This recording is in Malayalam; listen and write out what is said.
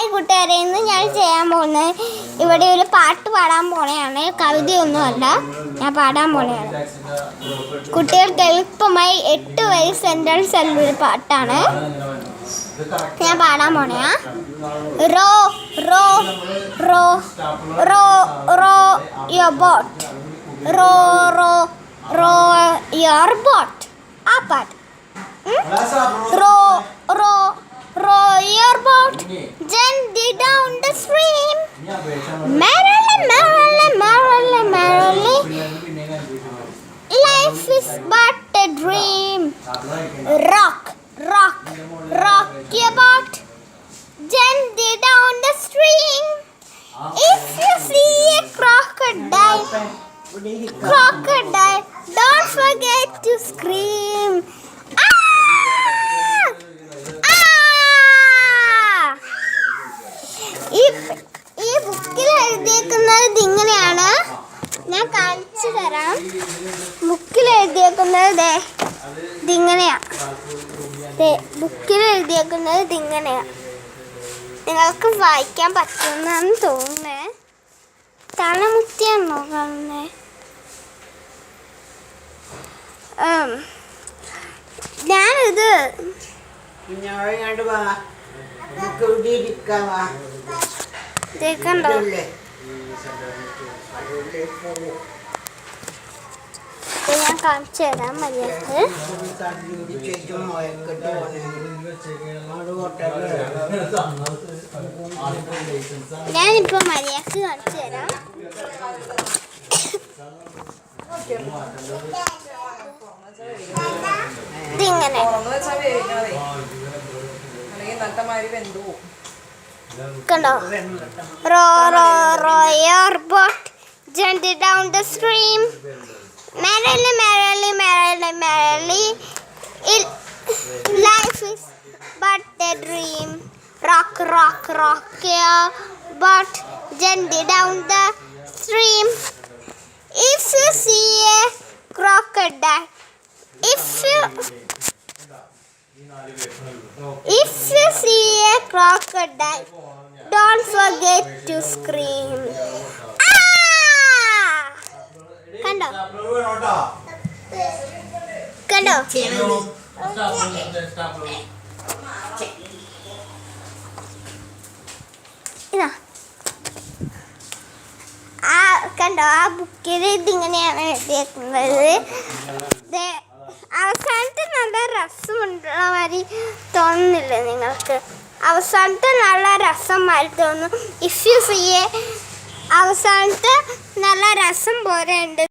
ഹായ് കൂട്ടുകാരെ, ഇന്ന് ഞാൻ ചെയ്യാൻ പോകുന്നത് ഇവിടെ ഒരു പാട്ട് പാടാൻ പോണെയാണ്. കവിതയൊന്നുമല്ല, ഞാൻ പാടാൻ പോണെയാണ്. കുട്ടികൾക്ക് എളുപ്പമായി 8 വയസ്സ് സെൻറ്റൻസ് എന്നൊരു പാട്ടാണ് ഞാൻ പാടാൻ പോണെയാ. Row row row row row your boat, row row row your boat. ആ പാട്ട്. Row row row your boat gently down the stream, merrily, merrily, merrily, merrily. Life is but a dream. Rock, rock, rock your boat gently down the stream. If you see a crocodile, crocodile, don't forget to scream. ഈ ബുക്കിൽ എഴുതിയേക്കുന്നത് ഇങ്ങനെയാണ്, ഞാൻ കാണിച്ചു തരാം. ബുക്കിൽ എഴുതിയേക്കുന്നത് ഇതിങ്ങനെയാ. ബുക്കിൽ എഴുതിയേക്കുന്നത് ഇതിങ്ങനെയാ. നിങ്ങൾക്ക് വായിക്കാൻ പറ്റുമെന്നാണ് തോന്നുന്നേ. തലമുത്തിയാണോ കാണുന്നേ? ഞാനിത് കണ്ടോ, ഞാൻ കാണിച്ചു തരാം മര്യാദക്ക്. ഞാനിപ്പോ മര്യാദക്ക് കാണിച്ചു തരാം. ഇതിങ്ങനെ കണ്ടോ. Row row row your boat gently down the stream, merrily, merrily, merrily, merrily. Life is but a dream. Rock, rock, rock your boat gently down the stream. If you see a crocodile, if you see a crocodile, don't forget to scream. കണ്ടോ കണ്ടോ ഇതാ കണ്ടോ. ആ ബുക്കിൽ ഇതിങ്ങനെയാണ് എഴുതിയേക്കുന്നത്. അവസാനത്തെ നല്ല രസമുള്ള മാതിരി തോന്നുന്നില്ല നിങ്ങൾക്ക്? അവസാനത്തെ നല്ല രസം മാതിരി തോന്നുന്നു. ഇഫ് യു സീ എ അവസാനത്തെ നല്ല രസം പോലെ ഉണ്ട്.